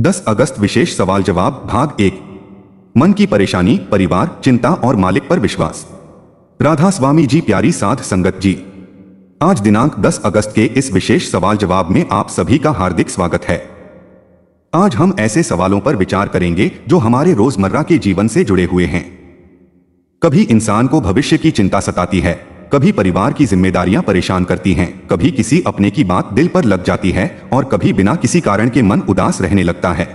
10 अगस्त विशेष सवाल जवाब भाग 1। मन की परेशानी, परिवार, चिंता और मालिक पर विश्वास। राधा स्वामी जी, प्यारी साध संगत जी, आज दिनांक 10 अगस्त के इस विशेष सवाल जवाब में आप सभी का हार्दिक स्वागत है। आज हम ऐसे सवालों पर विचार करेंगे जो हमारे रोजमर्रा के जीवन से जुड़े हुए हैं। कभी इंसान को भविष्य की चिंता सताती है, कभी परिवार की जिम्मेदारियां परेशान करती हैं, कभी किसी अपने की बात दिल पर लग जाती है और कभी बिना किसी कारण के मन उदास रहने लगता है।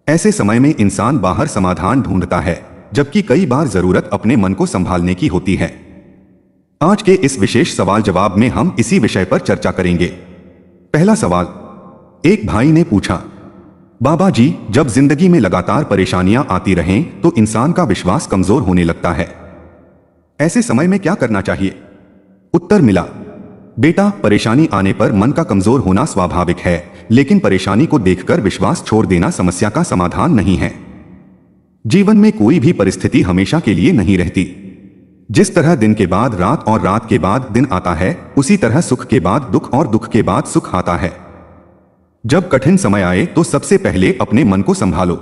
ऐसे समय में इंसान बाहर समाधान ढूंढता है, जबकि कई बार जरूरत अपने मन को संभालने की होती है। आज के इस विशेष सवाल जवाब में हम इसी विषय पर चर्चा करेंगे। पहला सवाल, एक भाई ने पूछा, बाबा जी, जब जिंदगी में लगातार परेशानियां आती रहें तो इंसान का विश्वास कमजोर होने लगता है। ऐसे समय में क्या करना चाहिए? उत्तर मिला, बेटा, परेशानी आने पर मन का कमजोर होना स्वाभाविक है, लेकिन परेशानी को देखकर विश्वास छोड़ देना समस्या का समाधान नहीं है। जीवन में कोई भी परिस्थिति हमेशा के लिए नहीं रहती। जिस तरह दिन के बाद रात और रात के बाद दिन आता है, उसी तरह सुख के बाद दुख और दुख के बाद सुख आता है। जब कठिन समय आए तो सबसे पहले अपने मन को संभालो।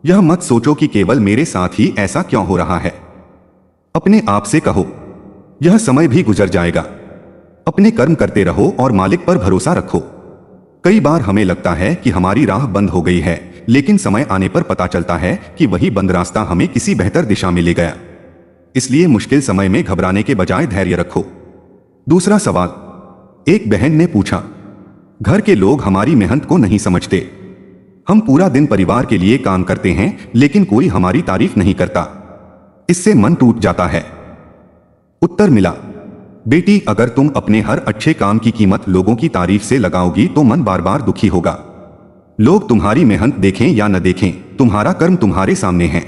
यह मत सोचो कि केवल मेरे साथ ही ऐसा क्यों हो रहा है। अपने आप से कहो, यह समय भी गुजर जाएगा। अपने कर्म करते रहो और मालिक पर भरोसा रखो। कई बार हमें लगता है कि हमारी राह बंद हो गई है, लेकिन समय आने पर पता चलता है कि वही बंद रास्ता हमें किसी बेहतर दिशा में ले गया। इसलिए मुश्किल समय में घबराने के बजाय धैर्य रखो। दूसरा सवाल, एक बहन ने पूछा, घर के लोग हमारी मेहनत को नहीं समझते। हम पूरा दिन परिवार के लिए काम करते हैं, लेकिन कोई हमारी तारीफ नहीं करता। इससे मन टूट जाता है। उत्तर मिला, बेटी, अगर तुम अपने हर अच्छे काम की कीमत लोगों की तारीफ से लगाओगी तो मन बार बार दुखी होगा। लोग तुम्हारी मेहनत देखें या न देखें, तुम्हारा कर्म तुम्हारे सामने है।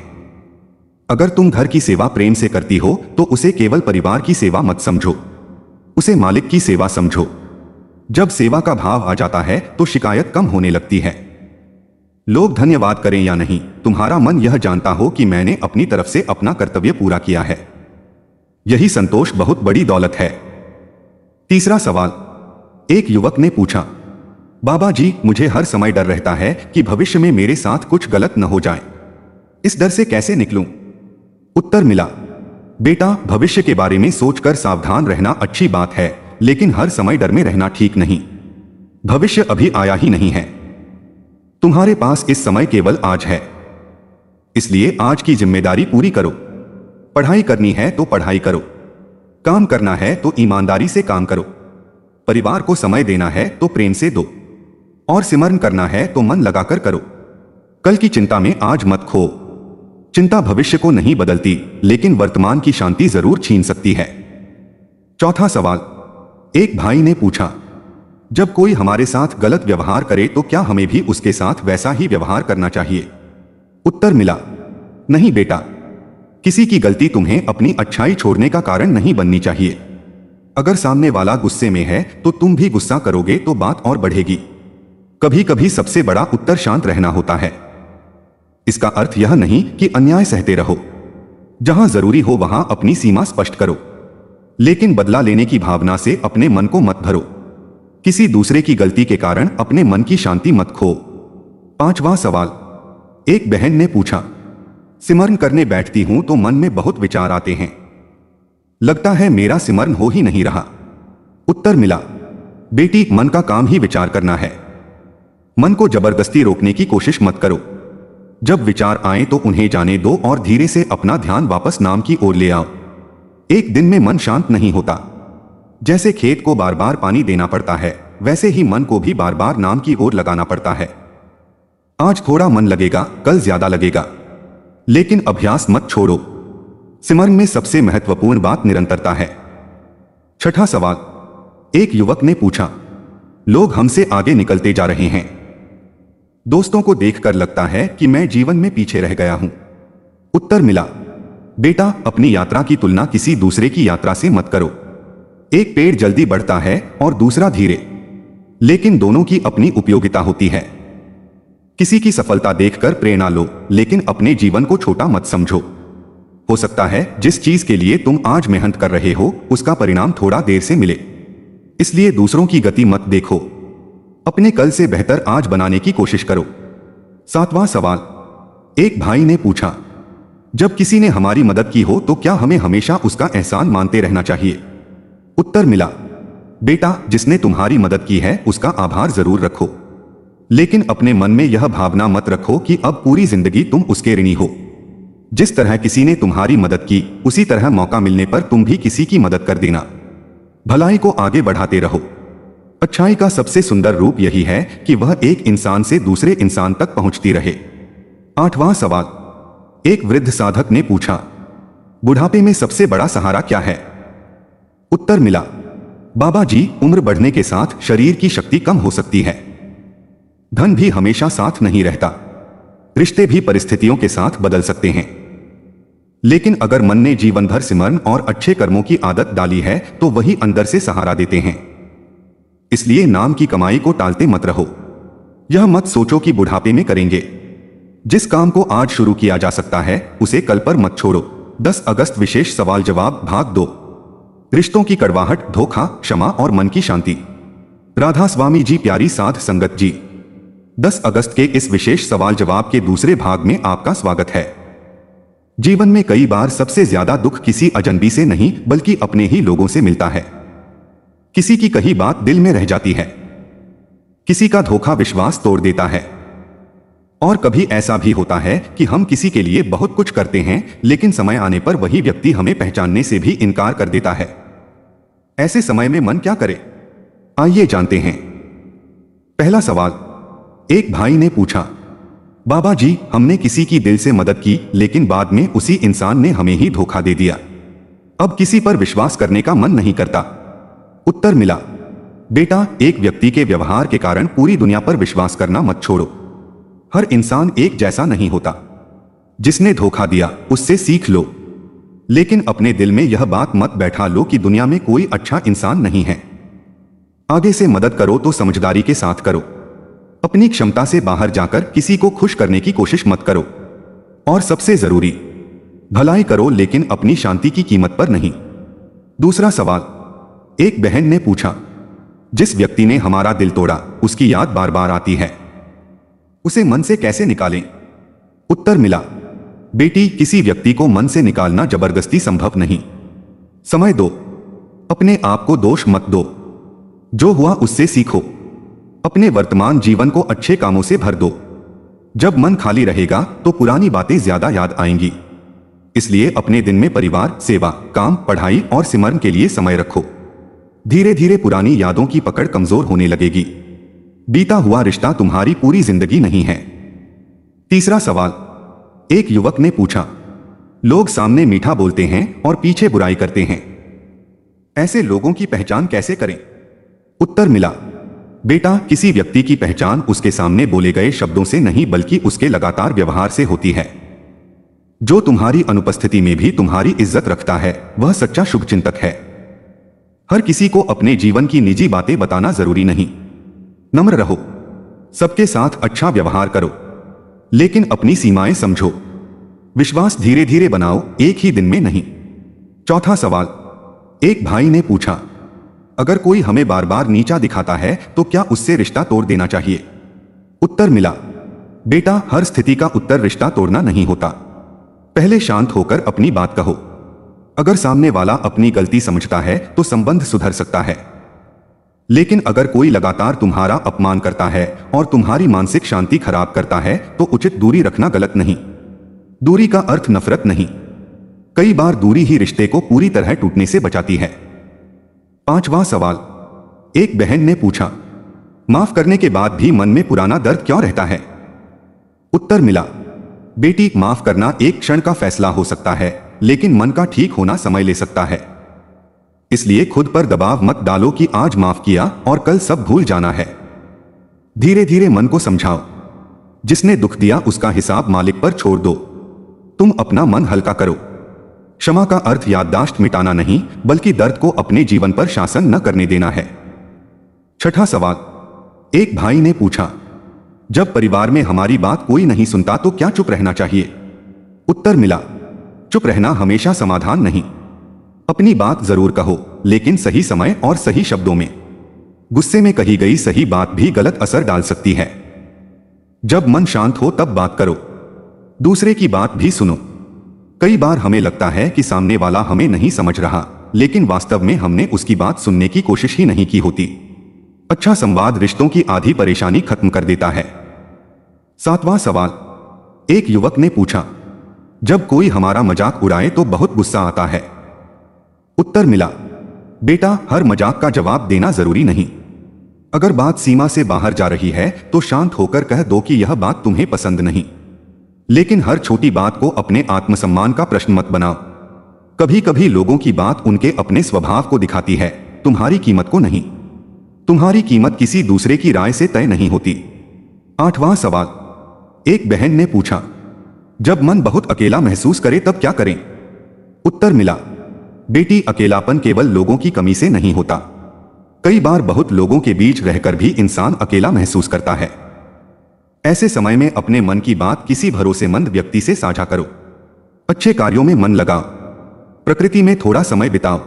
अगर तुम घर की सेवा प्रेम से करती हो तो उसे केवल परिवार की सेवा मत समझो, उसे मालिक की सेवा समझो। जब सेवा का भाव आ जाता है तो शिकायत कम होने लगती है। लोग धन्यवाद करें या नहीं, तुम्हारा मन यह जानता हो कि मैंने अपनी तरफ से अपना कर्तव्य पूरा किया है। यही संतोष बहुत बड़ी दौलत है। तीसरा सवाल, एक युवक ने पूछा, बाबा जी, मुझे हर समय डर रहता है कि भविष्य में मेरे साथ कुछ गलत न हो जाए। इस डर से कैसे निकलूं? उत्तर मिला, बेटा, भविष्य के बारे में सोचकर सावधान रहना अच्छी बात है, लेकिन हर समय डर में रहना ठीक नहीं। भविष्य अभी आया ही नहीं है। तुम्हारे पास इस समय केवल आज है। इसलिए आज की जिम्मेदारी पूरी करो। पढ़ाई करनी है तो पढ़ाई करो, काम करना है तो ईमानदारी से काम करो, परिवार को समय देना है तो प्रेम से दो, और सिमरन करना है तो मन लगाकर करो। कल की चिंता में आज मत खो। चिंता भविष्य को नहीं बदलती, लेकिन वर्तमान की शांति जरूर छीन सकती है। चौथा सवाल, एक भाई ने पूछा, जब कोई हमारे साथ गलत व्यवहार करे तो क्या हमें भी उसके साथ वैसा ही व्यवहार करना चाहिए? उत्तर मिला, नहीं बेटा, किसी की गलती तुम्हें अपनी अच्छाई छोड़ने का कारण नहीं बननी चाहिए। अगर सामने वाला गुस्से में है तो तुम भी गुस्सा करोगे तो बात और बढ़ेगी। कभी कभी सबसे बड़ा उत्तर शांत रहना होता है। इसका अर्थ यह नहीं कि अन्याय सहते रहो। जहां जरूरी हो वहां अपनी सीमा स्पष्ट करो, लेकिन बदला लेने की भावना से अपने मन को मत भरो। किसी दूसरे की गलती के कारण अपने मन की शांति मत खो। पांचवा सवाल, एक बहन ने पूछा, सिमरन करने बैठती हूं तो मन में बहुत विचार आते हैं। लगता है मेरा सिमरन हो ही नहीं रहा। उत्तर मिला, बेटी, मन का काम ही विचार करना है। मन को जबरदस्ती रोकने की कोशिश मत करो। जब विचार आए तो उन्हें जाने दो और धीरे से अपना ध्यान वापस नाम की ओर ले आओ। एक दिन में मन शांत नहीं होता। जैसे खेत को बार बार पानी देना पड़ता है, वैसे ही मन को भी बार बार नाम की ओर लगाना पड़ता है। आज थोड़ा मन लगेगा, कल ज्यादा लगेगा, लेकिन अभ्यास मत छोड़ो। सिमरन में सबसे महत्वपूर्ण बात निरंतरता है। छठा सवाल, एक युवक ने पूछा, लोग हमसे आगे निकलते जा रहे हैं। दोस्तों को देखकर लगता है कि मैं जीवन में पीछे रह गया हूं। उत्तर मिला, बेटा, अपनी यात्रा की तुलना किसी दूसरे की यात्रा से मत करो। एक पेड़ जल्दी बढ़ता है और दूसरा धीरे, लेकिन दोनों की अपनी उपयोगिता होती है। किसी की सफलता देखकर प्रेरणा लो, लेकिन अपने जीवन को छोटा मत समझो। हो सकता है जिस चीज के लिए तुम आज मेहनत कर रहे हो उसका परिणाम थोड़ा देर से मिले। इसलिए दूसरों की गति मत देखो, अपने कल से बेहतर आज बनाने की कोशिश करो। सातवां सवाल। एक भाई ने पूछा, जब किसी ने हमारी मदद की हो तो क्या हमें हमेशा उसका एहसान मानते रहना चाहिए? उत्तर मिला, बेटा, जिसने तुम्हारी मदद की है उसका आभार जरूर रखो, लेकिन अपने मन में यह भावना मत रखो कि अब पूरी जिंदगी तुम उसके ऋणी हो। जिस तरह किसी ने तुम्हारी मदद की, उसी तरह मौका मिलने पर तुम भी किसी की मदद कर देना। भलाई को आगे बढ़ाते रहो। अच्छाई का सबसे सुंदर रूप यही है कि वह एक इंसान से दूसरे इंसान तक पहुंचती रहे। आठवां सवाल। एक वृद्ध साधक ने पूछा, बुढ़ापे में सबसे बड़ा सहारा क्या है? उत्तर मिला, बाबा जी, उम्र बढ़ने के साथ शरीर की शक्ति कम हो सकती है। धन भी हमेशा साथ नहीं रहता, रिश्ते भी परिस्थितियों के साथ बदल सकते हैं, लेकिन अगर मन ने जीवन भर सिमरन और अच्छे कर्मों की आदत डाली है तो वही अंदर से सहारा देते हैं। इसलिए नाम की कमाई को टालते मत रहो। यह मत सोचो कि बुढ़ापे में करेंगे। जिस काम को आज शुरू किया जा सकता है उसे कल पर मत छोड़ो। 10 अगस्त विशेष सवाल जवाब भाग 2। रिश्तों की कड़वाहट, धोखा, क्षमा और मन की शांति। राधा स्वामी जी प्यारी साध संगत जी, 10 अगस्त के इस विशेष सवाल जवाब के दूसरे भाग में आपका स्वागत है। जीवन में कई बार सबसे ज्यादा दुख किसी अजनबी से नहीं बल्कि अपने ही लोगों से मिलता है। किसी की कही बात दिल में रह जाती है, किसी का धोखा विश्वास तोड़ देता है, और कभी ऐसा भी होता है कि हम किसी के लिए बहुत कुछ करते हैं लेकिन समय आने पर वही व्यक्ति हमें पहचानने से भी इनकार कर देता है। ऐसे समय में मन क्या करे? आइए जानते हैं। पहला सवाल। एक भाई ने पूछा, बाबा जी, हमने किसी की दिल से मदद की लेकिन बाद में उसी इंसान ने हमें ही धोखा दे दिया। अब किसी पर विश्वास करने का मन नहीं करता। उत्तर मिला, बेटा, एक व्यक्ति के व्यवहार के कारण पूरी दुनिया पर विश्वास करना मत छोड़ो। हर इंसान एक जैसा नहीं होता। जिसने धोखा दिया उससे सीख लो, लेकिन अपने दिल में यह बात मत बैठा लो कि दुनिया में कोई अच्छा इंसान नहीं है। आगे से मदद करो तो समझदारी के साथ करो। अपनी क्षमता से बाहर जाकर किसी को खुश करने की कोशिश मत करो। और सबसे जरूरी, भलाई करो लेकिन अपनी शांति की कीमत पर नहीं। दूसरा सवाल। एक बहन ने पूछा, जिस व्यक्ति ने हमारा दिल तोड़ा उसकी याद बार बार आती है, उसे मन से कैसे निकालें? उत्तर मिला, बेटी, किसी व्यक्ति को मन से निकालना जबरदस्ती संभव नहीं। समय दो, अपने आप को दोष मत दो। जो हुआ उससे सीखो। अपने वर्तमान जीवन को अच्छे कामों से भर दो। जब मन खाली रहेगा तो पुरानी बातें ज्यादा याद आएंगी। इसलिए अपने दिन में परिवार, सेवा, काम, पढ़ाई और सिमरन के लिए समय रखो। धीरे धीरे पुरानी यादों की पकड़ कमजोर होने लगेगी। बीता हुआ रिश्ता तुम्हारी पूरी जिंदगी नहीं है। तीसरा सवाल। एक युवक ने पूछा, लोग सामने मीठा बोलते हैं और पीछे बुराई करते हैं, ऐसे लोगों की पहचान कैसे करें? उत्तर मिला, बेटा, किसी व्यक्ति की पहचान उसके सामने बोले गए शब्दों से नहीं बल्कि उसके लगातार व्यवहार से होती है। जो तुम्हारी अनुपस्थिति में भी तुम्हारी इज्जत रखता है वह सच्चा शुभचिंतक है। हर किसी को अपने जीवन की निजी बातें बताना जरूरी नहीं। नम्र रहो, सबके साथ अच्छा व्यवहार करो, लेकिन अपनी सीमाएं समझो। विश्वास धीरे धीरे बनाओ, एक ही दिन में नहीं। चौथा सवाल। एक भाई ने पूछा, अगर कोई हमें बार बार नीचा दिखाता है तो क्या उससे रिश्ता तोड़ देना चाहिए? उत्तर मिला, बेटा, हर स्थिति का उत्तर रिश्ता तोड़ना नहीं होता। पहले शांत होकर अपनी बात कहो। अगर सामने वाला अपनी गलती समझता है तो संबंध सुधर सकता है, लेकिन अगर कोई लगातार तुम्हारा अपमान करता है और तुम्हारी मानसिक शांति खराब करता है तो उचित दूरी रखना गलत नहीं। दूरी का अर्थ नफरत नहीं, कई बार दूरी ही रिश्ते को पूरी तरह टूटने से बचाती है। पांचवा सवाल। एक बहन ने पूछा, माफ करने के बाद भी मन में पुराना दर्द क्यों रहता है? उत्तर मिला, बेटी, माफ करना एक क्षण का फैसला हो सकता है लेकिन मन का ठीक होना समय ले सकता है। इसलिए खुद पर दबाव मत डालो कि आज माफ किया और कल सब भूल जाना है। धीरे धीरे मन को समझाओ। जिसने दुख दिया उसका हिसाब मालिक पर छोड़ दो। तुम अपना मन हल्का करो। क्षमा का अर्थ याददाश्त मिटाना नहीं बल्कि दर्द को अपने जीवन पर शासन न करने देना है। छठा सवाल। एक भाई ने पूछा, जब परिवार में हमारी बात कोई नहीं सुनता तो क्या चुप रहना चाहिए? उत्तर मिला, चुप रहना हमेशा समाधान नहीं। अपनी बात जरूर कहो लेकिन सही समय और सही शब्दों में। गुस्से में कही गई सही बात भी गलत असर डाल सकती है। जब मन शांत हो तब बात करो, दूसरे की बात भी सुनो। कई बार हमें लगता है कि सामने वाला हमें नहीं समझ रहा, लेकिन वास्तव में हमने उसकी बात सुनने की कोशिश ही नहीं की होती। अच्छा संवाद रिश्तों की आधी परेशानी खत्म कर देता है। 7वां सवाल, एक युवक ने पूछा, जब कोई हमारा मजाक उड़ाए तो बहुत गुस्सा आता है। उत्तर मिला, बेटा, हर मजाक का जवाब देना जरूरी नहीं। अगर बात सीमा से बाहर जा रही है तो शांत होकर कह दो कि यह बात तुम्हें पसंद नहीं। लेकिन हर छोटी बात को अपने आत्मसम्मान का प्रश्न मत बनाओ। कभी कभी लोगों की बात उनके अपने स्वभाव को दिखाती है, तुम्हारी कीमत को नहीं। तुम्हारी कीमत किसी दूसरे की राय से तय नहीं होती। 8वां सवाल, एक बहन ने पूछा, जब मन बहुत अकेला महसूस करे तब क्या करें। उत्तर मिला, बेटी, अकेलापन केवल लोगों की कमी से नहीं होता। कई बार बहुत लोगों के बीच रहकर भी इंसान अकेला महसूस करता है। ऐसे समय में अपने मन की बात किसी भरोसेमंद व्यक्ति से साझा करो। अच्छे कार्यों में मन लगाओ, प्रकृति में थोड़ा समय बिताओ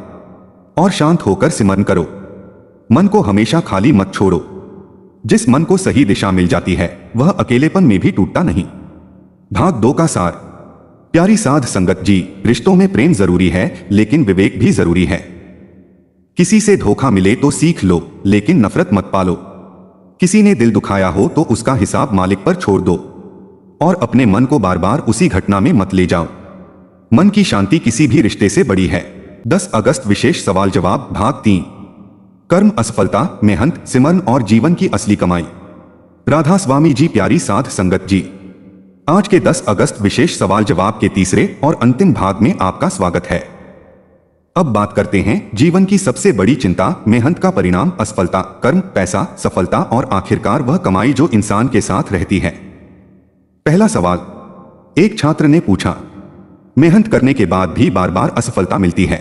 और शांत होकर सिमरन करो। मन को हमेशा खाली मत छोड़ो। जिस मन को सही दिशा मिल जाती है वह अकेलेपन में भी टूटता नहीं। भाग 2 का सार। प्यारी साध संगत जी, रिश्तों में प्रेम जरूरी है लेकिन विवेक भी जरूरी है। किसी से धोखा मिले तो सीख लो, लेकिन नफरत मत पालो। किसी ने दिल दुखाया हो तो उसका हिसाब मालिक पर छोड़ दो और अपने मन को बार बार उसी घटना में मत ले जाओ। मन की शांति किसी भी रिश्ते से बड़ी है। 10 अगस्त विशेष सवाल जवाब भाग 3। कर्म, असफलता, मेहनत, सिमरन और जीवन की असली कमाई। राधा स्वामी जी, प्यारी साध संगत जी, आज के 10 अगस्त विशेष सवाल जवाब के तीसरे और अंतिम भाग में आपका स्वागत है। अब बात करते हैं जीवन की सबसे बड़ी चिंता, मेहनत का परिणाम, असफलता, कर्म, पैसा, सफलता और आखिरकार वह कमाई जो इंसान के साथ रहती है। पहला सवाल, एक छात्र ने पूछा, मेहनत करने के बाद भी बार बार असफलता मिलती है,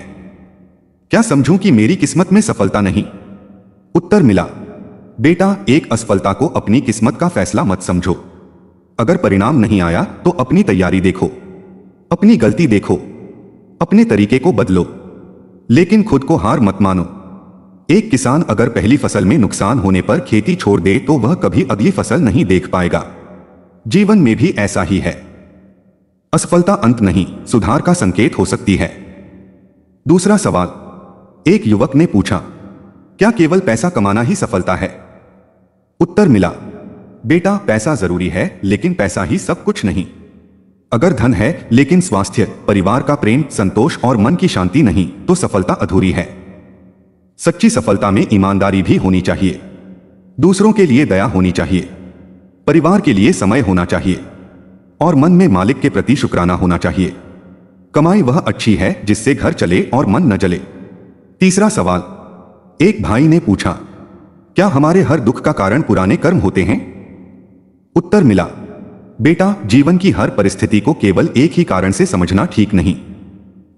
क्या समझूं कि मेरी किस्मत में सफलता नहीं। उत्तर मिला, बेटा, एक असफलता को अपनी किस्मत का फैसला मत समझो। अगर परिणाम नहीं आया तो अपनी तैयारी देखो, अपनी गलती देखो, अपने तरीके को बदलो, लेकिन खुद को हार मत मानो। एक किसान अगर पहली फसल में नुकसान होने पर खेती छोड़ दे तो वह कभी अगली फसल नहीं देख पाएगा। जीवन में भी ऐसा ही है। असफलता अंत नहीं, सुधार का संकेत हो सकती है। दूसरा सवाल, एक युवक ने पूछा, क्या केवल पैसा कमाना ही सफलता है। उत्तर मिला, बेटा, पैसा जरूरी है लेकिन पैसा ही सब कुछ नहीं। अगर धन है लेकिन स्वास्थ्य, परिवार का प्रेम, संतोष और मन की शांति नहीं तो सफलता अधूरी है। सच्ची सफलता में ईमानदारी भी होनी चाहिए, दूसरों के लिए दया होनी चाहिए, परिवार के लिए समय होना चाहिए और मन में मालिक के प्रति शुक्राना होना चाहिए। कमाई वह अच्छी है जिससे घर चले और मन न जले। तीसरा सवाल, एक भाई ने पूछा, क्या हमारे हर दुख का कारण पुराने कर्म होते हैं। उत्तर मिला, बेटा, जीवन की हर परिस्थिति को केवल एक ही कारण से समझना ठीक नहीं।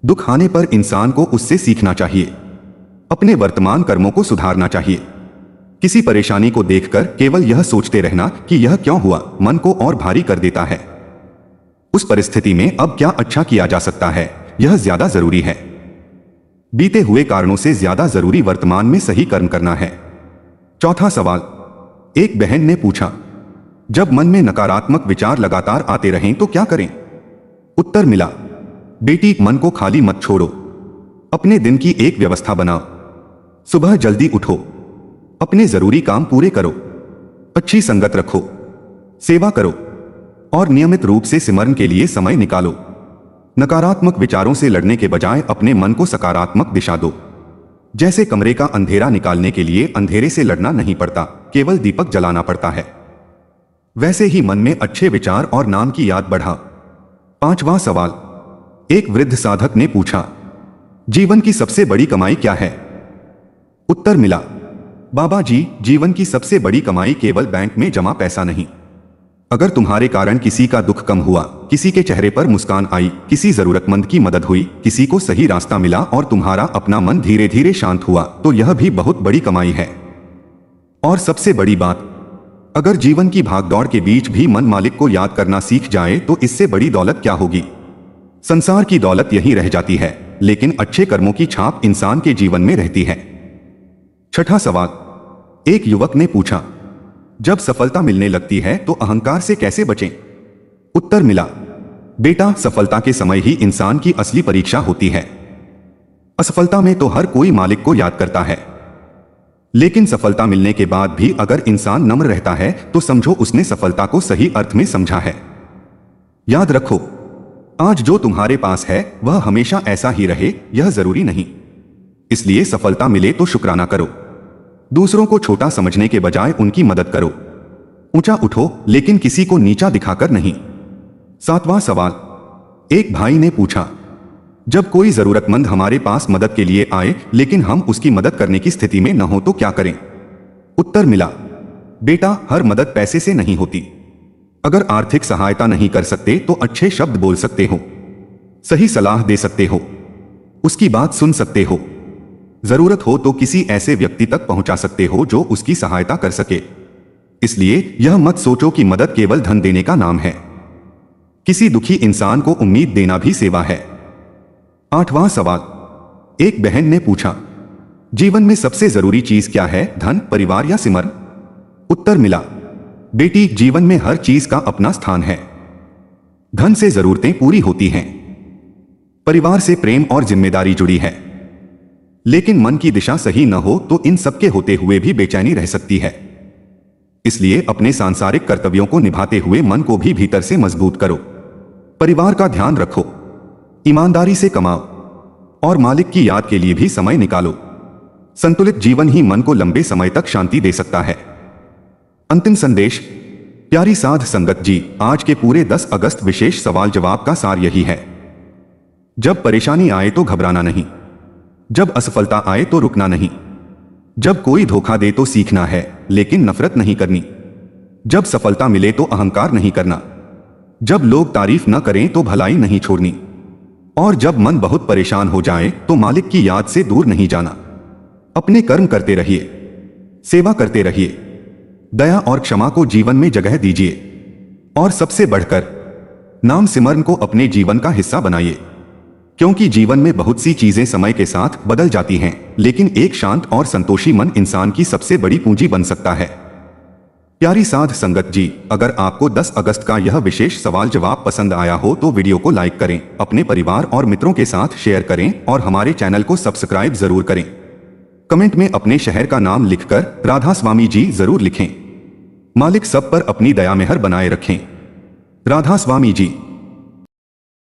दुख आने पर इंसान को उससे सीखना चाहिए, अपने वर्तमान कर्मों को सुधारना चाहिए। किसी परेशानी को देखकर केवल यह सोचते रहना कि यह क्यों हुआ, मन को और भारी कर देता है। उस परिस्थिति में अब क्या अच्छा किया जा सकता है, यह ज्यादा जरूरी है। बीते हुए कारणों से ज्यादा जरूरी वर्तमान में सही कर्म करना है। चौथा सवाल, एक बहन ने पूछा, जब मन में नकारात्मक विचार लगातार आते रहें तो क्या करें। उत्तर मिला, बेटी, मन को खाली मत छोड़ो, अपने दिन की एक व्यवस्था बनाओ। सुबह जल्दी उठो, अपने जरूरी काम पूरे करो, अच्छी संगत रखो, सेवा करो और नियमित रूप से सिमरन के लिए समय निकालो। नकारात्मक विचारों से लड़ने के बजाय अपने मन को सकारात्मक दिशा दो। जैसे कमरे का अंधेरा निकालने के लिए अंधेरे से लड़ना नहीं पड़ता, केवल दीपक जलाना पड़ता है, वैसे ही मन में अच्छे विचार और नाम की याद बढ़ा। 5वां सवाल, एक वृद्ध साधक ने पूछा, जीवन की सबसे बड़ी कमाई क्या है। उत्तर मिला, बाबा जी, जीवन की सबसे बड़ी कमाई केवल बैंक में जमा पैसा नहीं। अगर तुम्हारे कारण किसी का दुख कम हुआ, किसी के चेहरे पर मुस्कान आई, किसी जरूरतमंद की मदद हुई, किसी को सही रास्ता मिला और तुम्हारा अपना मन धीरे धीरे शांत हुआ, तो यह भी बहुत बड़ी कमाई है। और सबसे बड़ी बात, अगर जीवन की भागदौड़ के बीच भी मन मालिक को याद करना सीख जाए तो इससे बड़ी दौलत क्या होगी। संसार की दौलत यहीं रह जाती है, लेकिन अच्छे कर्मों की छाप इंसान के जीवन में रहती है। छठा सवाल, एक युवक ने पूछा, जब सफलता मिलने लगती है तो अहंकार से कैसे बचें? उत्तर मिला, बेटा, सफलता के समय ही इंसान की असली परीक्षा होती है। असफलता में तो हर कोई मालिक को याद करता है, लेकिन सफलता मिलने के बाद भी अगर इंसान नम्र रहता है तो समझो उसने सफलता को सही अर्थ में समझा है। याद रखो, आज जो तुम्हारे पास है वह हमेशा ऐसा ही रहे यह जरूरी नहीं। इसलिए सफलता मिले तो शुक्राना करो, दूसरों को छोटा समझने के बजाय उनकी मदद करो। ऊंचा उठो लेकिन किसी को नीचा दिखाकर नहीं। 7वां सवाल, एक भाई ने पूछा, जब कोई जरूरतमंद हमारे पास मदद के लिए आए लेकिन हम उसकी मदद करने की स्थिति में न हो तो क्या करें? उत्तर मिला, बेटा, हर मदद पैसे से नहीं होती। अगर आर्थिक सहायता नहीं कर सकते तो अच्छे शब्द बोल सकते हो, सही सलाह दे सकते हो, उसकी बात सुन सकते हो, जरूरत हो तो किसी ऐसे व्यक्ति तक पहुंचा सकते हो जो उसकी सहायता कर सके। इसलिए यह मत सोचो कि मदद केवल धन देने का नाम है। किसी दुखी इंसान को उम्मीद देना भी सेवा है। 8वां सवाल, एक बहन ने पूछा, जीवन में सबसे जरूरी चीज क्या है, धन, परिवार या सिमरन? उत्तर मिला, बेटी, जीवन में हर चीज का अपना स्थान है। धन से जरूरतें पूरी होती हैं, परिवार से प्रेम और जिम्मेदारी जुड़ी है, लेकिन मन की दिशा सही न हो तो इन सबके होते हुए भी बेचैनी रह सकती है। इसलिए अपने सांसारिक कर्तव्यों को निभाते हुए मन को भी भीतर से मजबूत करो। परिवार का ध्यान रखो, ईमानदारी से कमाओ और मालिक की याद के लिए भी समय निकालो। संतुलित जीवन ही मन को लंबे समय तक शांति दे सकता है। अंतिम संदेश, प्यारी साध संगत जी, आज के पूरे 10 अगस्त विशेष सवाल जवाब का सार यही है, जब परेशानी आए तो घबराना नहीं, जब असफलता आए तो रुकना नहीं, जब कोई धोखा दे तो सीखना है लेकिन नफरत नहीं करनी, जब सफलता मिले तो अहंकार नहीं करना, जब लोग तारीफ न करें तो भलाई नहीं छोड़नी, और जब मन बहुत परेशान हो जाए तो मालिक की याद से दूर नहीं जाना। अपने कर्म करते रहिए, सेवा करते रहिए, दया और क्षमा को जीवन में जगह दीजिए और सबसे बढ़कर नाम सिमरन को अपने जीवन का हिस्सा बनाइए, क्योंकि जीवन में बहुत सी चीजें समय के साथ बदल जाती हैं, लेकिन एक शांत और संतोषी मन इंसान की सबसे बड़ी पूंजी बन सकता है। प्यारी साध संगत जी, अगर आपको 10 अगस्त का यह विशेष सवाल जवाब पसंद आया हो तो वीडियो को लाइक करें, अपने परिवार और मित्रों के साथ शेयर करें और हमारे चैनल को सब्सक्राइब जरूर करें। कमेंट में अपने शहर का नाम लिखकर राधा स्वामी जी जरूर लिखें। मालिक सब पर अपनी दया मेहर बनाए रखें। राधा स्वामी जी।